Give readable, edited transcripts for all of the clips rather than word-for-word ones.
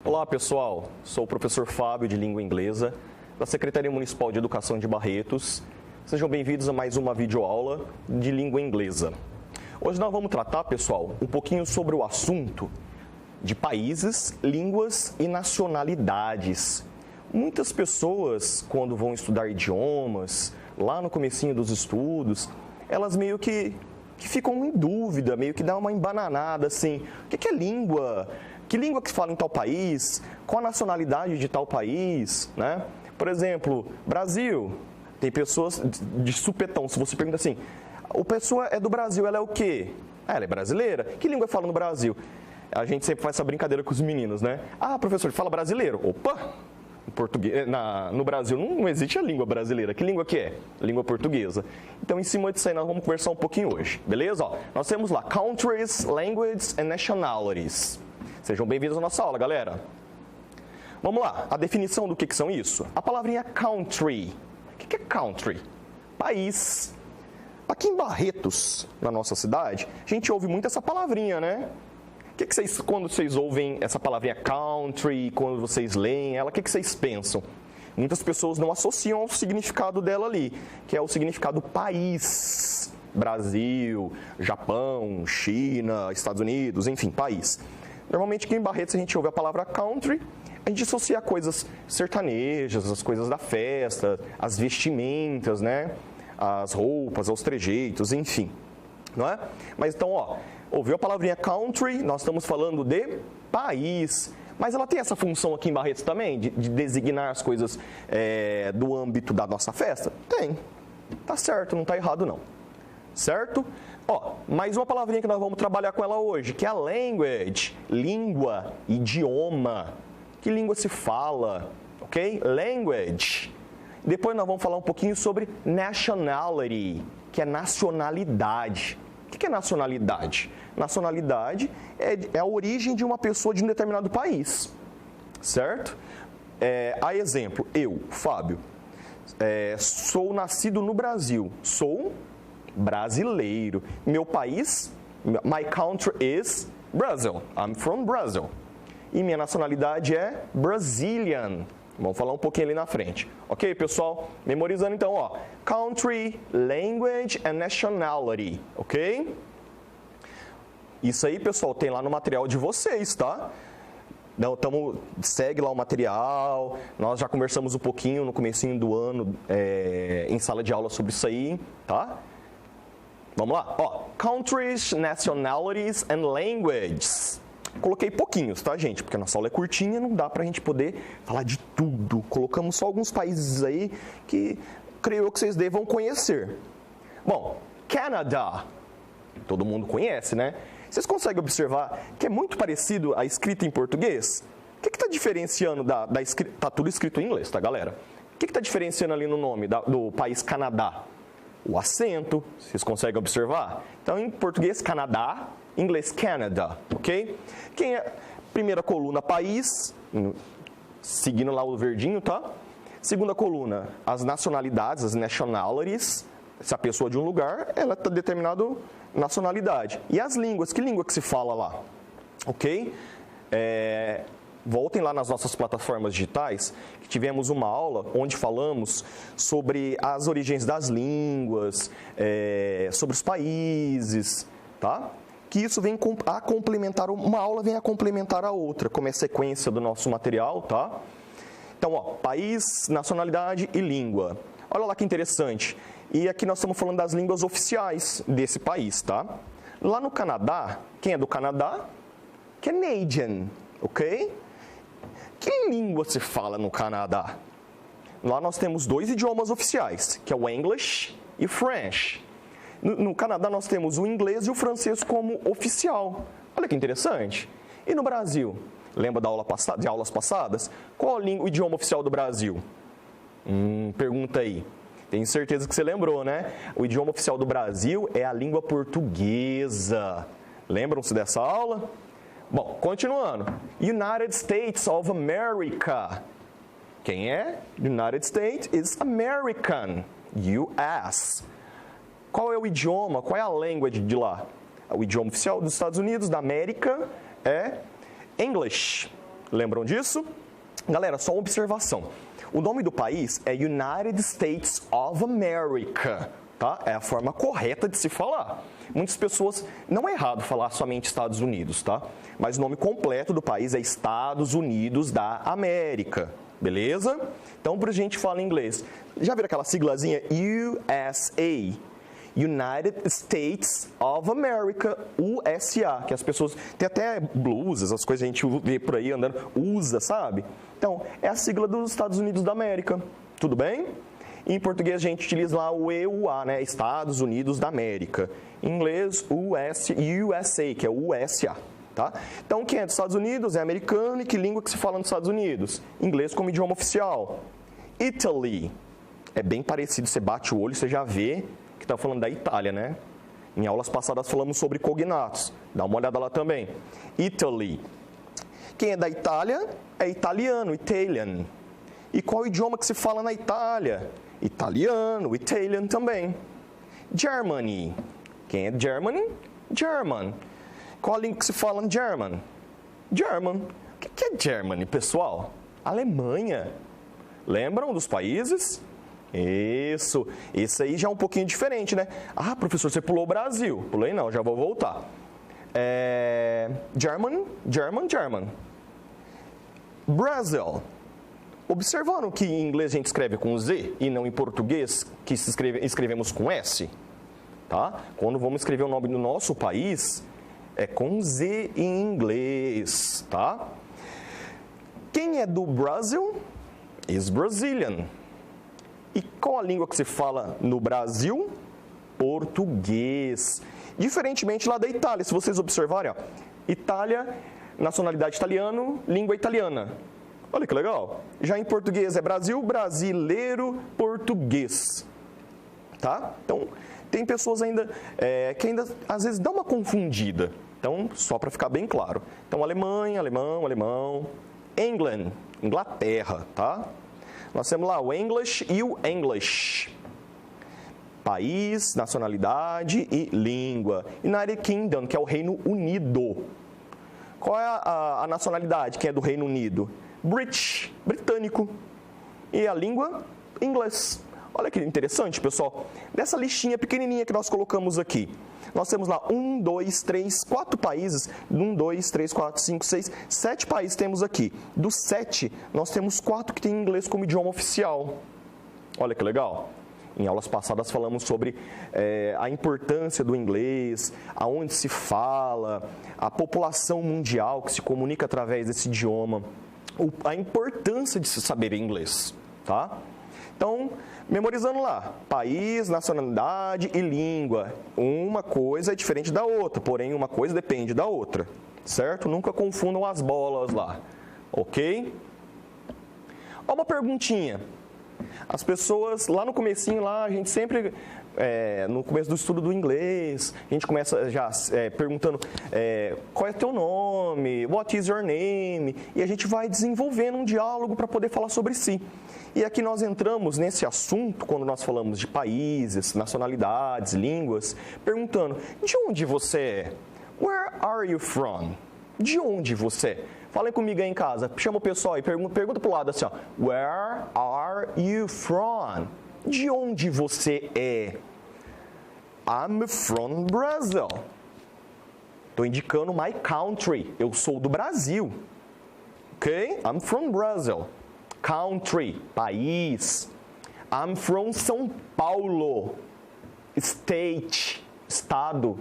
Olá pessoal, sou o professor Fábio de Língua Inglesa da Secretaria Municipal de Educação de Barretos. Sejam bem-vindos a mais uma videoaula de língua inglesa. Hoje nós vamos tratar, pessoal, um pouquinho sobre o assunto de países, línguas e nacionalidades. Muitas pessoas, quando vão estudar idiomas, lá no comecinho dos estudos, elas meio que ficam em dúvida, meio que dá uma embananada assim, o que é língua? Que língua que se fala em tal país? Qual a nacionalidade de tal país? Né? Por exemplo, Brasil, tem pessoas de supetão, se você pergunta assim, a pessoa é do Brasil, ela é o quê? Ela é brasileira? Que língua fala no Brasil? A gente sempre faz essa brincadeira com os meninos, né? Ah, professor, fala brasileiro. Opa! Português, no Brasil não existe a língua brasileira. Que língua que é? Língua portuguesa. Então, em cima disso aí, nós vamos conversar um pouquinho hoje, beleza? Ó, nós temos lá Countries, Languages and Nationalities. Sejam bem-vindos à nossa aula, galera. Vamos lá, a definição do que são isso? A palavrinha country. O que é country? País. Aqui em Barretos, na nossa cidade, a gente ouve muito essa palavrinha, né? Quando vocês ouvem essa palavrinha country, quando vocês leem ela, o que vocês pensam? Muitas pessoas não associam ao significado dela ali, que é o significado país. Brasil, Japão, China, Estados Unidos, enfim, país. Normalmente aqui em Barretos a gente ouve a palavra country, a gente associa a coisas sertanejas, as coisas da festa, as vestimentas, né? As roupas, aos trejeitos, enfim. Não é? Mas então, ó, ouviu a palavrinha country, nós estamos falando de país. Mas ela tem essa função aqui em Barretos também, de designar as coisas do âmbito da nossa festa? Tem. Tá certo, não tá errado não. Certo? Ó, mais uma palavrinha que nós vamos trabalhar com ela hoje, que é a language, língua, idioma. Que língua se fala, ok? Language. Depois nós vamos falar um pouquinho sobre nationality, que é nacionalidade. O que é nacionalidade? Nacionalidade é a origem de uma pessoa de um determinado país, certo? A exemplo, eu, Fábio, sou nascido no Brasil, sou brasileiro. Meu país, my country is Brazil. I'm from Brazil. E minha nacionalidade é Brazilian. Vamos falar um pouquinho ali na frente. Ok, pessoal? Memorizando então, ó. Country, language and nationality. Ok? Isso aí, pessoal, tem lá no material de vocês, tá? Então, segue lá o material. Nós já conversamos um pouquinho no comecinho do ano em sala de aula sobre isso aí, tá? Vamos lá, ó, countries, nationalities and languages. Coloquei pouquinhos, tá, gente? Porque a nossa aula é curtinha, não dá pra gente poder falar de tudo. Colocamos só alguns países aí que creio eu que vocês devam conhecer. Bom, Canadá, todo mundo conhece, né? Vocês conseguem observar que é muito parecido a escrita em português? O que está diferenciando da escrita? Tá tudo escrito em inglês, tá, galera? O que está diferenciando ali no nome do país Canadá? O acento, vocês conseguem observar? Então, em português, Canadá, em inglês, Canada, ok? Quem é? Primeira coluna, país, seguindo lá o verdinho, tá? Segunda coluna, as nacionalidades, as nationalities. Se a pessoa é de um lugar, ela está determinada nacionalidade. E as línguas, que língua que se fala lá? Ok? Voltem lá nas nossas plataformas digitais, que tivemos uma aula onde falamos sobre as origens das línguas, sobre os países, tá? Que isso vem a complementar, uma aula vem a complementar a outra, como é a sequência do nosso material, tá? Então, ó, país, nacionalidade e língua. Olha lá que interessante. E aqui nós estamos falando das línguas oficiais desse país, tá? Lá no Canadá, quem é do Canadá? Canadian, ok? Que língua se fala no Canadá? Lá nós temos dois idiomas oficiais, que é o English e o French. No Canadá nós temos o inglês e o francês como oficial. Olha que interessante. E no Brasil? Lembra de aulas passadas? Qual o idioma oficial do Brasil? Pergunta aí. Tenho certeza que você lembrou, né? O idioma oficial do Brasil é a língua portuguesa. Lembram-se dessa aula? Bom, continuando. United States of America. Quem é? United States is American. US. Qual é o idioma? Qual é a language de lá? O idioma oficial dos Estados Unidos, da América, é English. Lembram disso? Galera, só uma observação. O nome do país é United States of America, tá? É a forma correta de se falar. Muitas pessoas, não é errado falar somente Estados Unidos, tá? Mas o nome completo do país é Estados Unidos da América, beleza? Então, pra gente falar em inglês, já viram aquela siglazinha USA? United States of America, USA, que as pessoas, tem até blusas, as coisas que a gente vê por aí andando, usa, sabe? Então, é a sigla dos Estados Unidos da América, tudo bem? Em português a gente utiliza lá o EUA, né? Estados Unidos da América. Em inglês, USA, que é USA, tá? Então, quem é dos Estados Unidos é americano e que língua que se fala nos Estados Unidos? Inglês como idioma oficial. Italy, é bem parecido, você bate o olho, você já vê que está falando da Itália, né? Em aulas passadas falamos sobre cognatos, dá uma olhada lá também. Italy. Quem é da Itália é italiano, Italian. E qual idioma que se fala na Itália? Italiano, Italian também. Germany. Quem é Germany? German. Qual a língua que se fala em German? German. O que é Germany, pessoal? Alemanha. Lembram dos países? Isso. Esse aí já é um pouquinho diferente, né? Ah, professor, você pulou o Brasil. Pulei não, já vou voltar. German. Brasil. Observaram que em inglês a gente escreve com Z e não em português que escrevemos com S? Tá? Quando vamos escrever o nome do nosso país, é com Z em inglês, tá? Quem é do Brasil? Is Brazilian. E qual a língua que se fala no Brasil? Português. Diferentemente lá da Itália, se vocês observarem, ó, Itália, nacionalidade italiano, língua italiana. Olha que legal. Já em português é Brasil, brasileiro, português. Tá? Então, tem pessoas ainda que ainda às vezes dá uma confundida. Então, só para ficar bem claro. Então, Alemanha, alemão. England, Inglaterra, tá? Nós temos lá o English e o English. País, nacionalidade e língua. United Kingdom, que é o Reino Unido. Qual é a nacionalidade? Quem é do Reino Unido? British, britânico. E a língua? Inglês. Olha que interessante, pessoal. Dessa listinha pequenininha que nós colocamos aqui, nós temos lá 1, 2, 3, 4 países. 1, 2, 3, 4, 5, 6, 7 países temos aqui. Dos 7, nós temos 4 que têm inglês como idioma oficial. Olha que legal. Em aulas passadas falamos sobre a importância do inglês, aonde se fala, a população mundial que se comunica através desse idioma, a importância de se saber inglês, tá? Então, memorizando lá, país, nacionalidade e língua. Uma coisa é diferente da outra, porém uma coisa depende da outra, certo? Nunca confundam as bolas lá, ok? Ó, uma perguntinha. As pessoas, lá no comecinho, lá, a gente sempre, no começo do estudo do inglês, a gente começa já perguntando qual é teu nome, what is your name, e a gente vai desenvolvendo um diálogo para poder falar sobre si. E aqui nós entramos nesse assunto, quando nós falamos de países, nacionalidades, línguas, perguntando, de onde você é? Where are you from? De onde você é? Falem comigo aí em casa, chama o pessoal e pergunta pro lado assim, ó, where are you from? De onde você é? I'm from Brazil. Estou indicando my country, eu sou do Brasil. Ok? I'm from Brazil. Country, país. I'm from São Paulo. State, estado.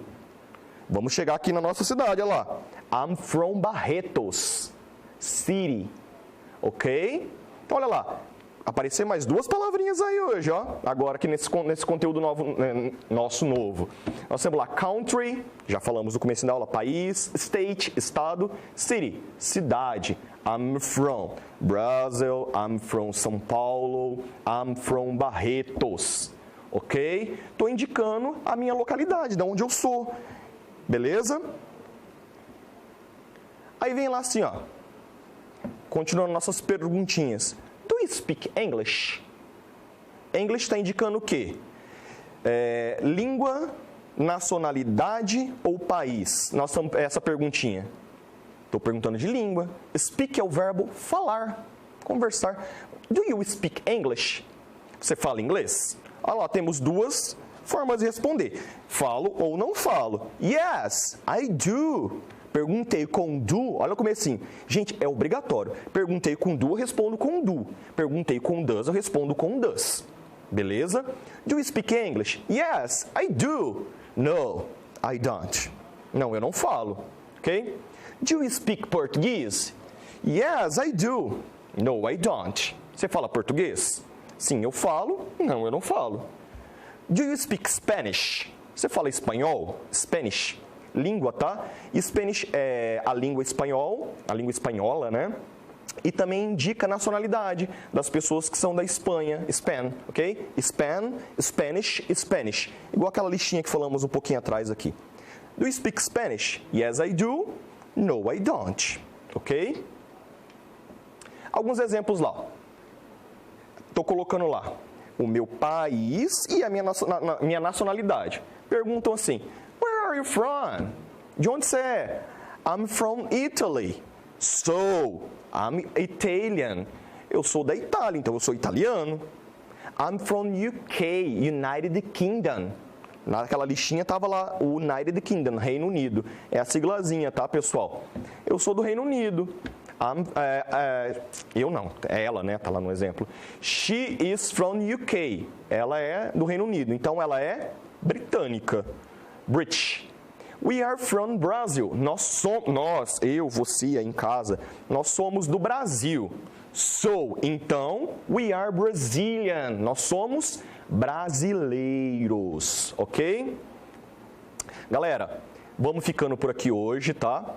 Vamos chegar aqui na nossa cidade, olha lá. I'm from Barretos City, ok? Então, olha lá, aparecer mais 2 palavrinhas aí hoje, ó. Agora aqui nesse conteúdo nosso novo. Nós temos lá country, já falamos no começo da aula, país, state, estado, city, cidade. I'm from Brazil, I'm from São Paulo, I'm from Barretos, ok? Estou indicando a minha localidade, de onde eu sou, beleza? Aí vem lá assim, ó, continuando nossas perguntinhas. Do you speak English? English está indicando o quê? Língua, nacionalidade ou país? Nós estamos essa perguntinha. Estou perguntando de língua. Speak é o verbo falar, conversar. Do you speak English? Você fala inglês? Olha lá, temos duas formas de responder. Falo ou não falo. Yes, I do. Perguntei com do, olha o comecinho. Gente, é obrigatório. Perguntei com do, eu respondo com do. Perguntei com does, eu respondo com does. Beleza? Do you speak English? Yes, I do. No, I don't. Não, eu não falo. Ok? Do you speak Portuguese? Yes, I do. No, I don't. Você fala português? Sim, eu falo. Não, eu não falo. Do you speak Spanish? Você fala espanhol? Spanish. Língua, tá? Spanish é a língua espanhol, a língua espanhola, né? E também indica a nacionalidade das pessoas que são da Espanha, Span, ok? Span, Spanish, Spanish. Igual aquela listinha que falamos um pouquinho atrás aqui. Do you speak Spanish? Yes, I do. No, I don't. Ok? Alguns exemplos lá. Estou colocando lá o meu país e a minha nacionalidade. Perguntam assim, where are you from? De onde você é? I'm from Italy. So, I'm Italian. Eu sou da Itália, então eu sou italiano. I'm from UK, United Kingdom. Naquela listinha estava lá o United Kingdom, Reino Unido. É a siglazinha, tá, pessoal? Eu sou do Reino Unido. Eu não, é ela, né? Tá lá no exemplo. She is from UK. Ela é do Reino Unido, então ela é britânica. British. We are from Brazil. Nós, eu, você aí em casa, nós somos do Brasil. So, então, we are Brazilian. Nós somos brasileiros, ok? Galera, vamos ficando por aqui hoje, tá?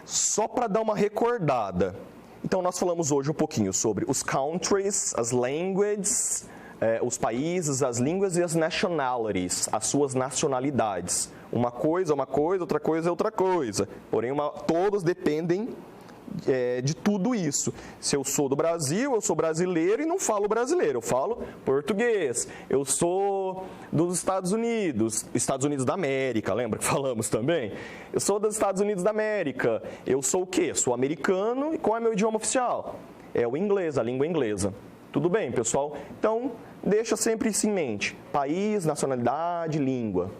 Só para dar uma recordada. Então, nós falamos hoje um pouquinho sobre os countries, as languages, os países, as línguas e as nationalities, as suas nacionalidades. Uma coisa, outra coisa é outra coisa. Porém, todos dependem de tudo isso. Se eu sou do Brasil, eu sou brasileiro e não falo brasileiro, eu falo português. Eu sou dos Estados Unidos da América, lembra que falamos também? Eu sou dos Estados Unidos da América. Eu sou o quê? Sou americano e qual é meu idioma oficial? É o inglês, a língua inglesa. Tudo bem, pessoal? Então, deixa sempre isso em mente. País, nacionalidade, língua.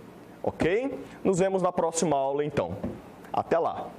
Ok? Nos vemos na próxima aula, então. Até lá!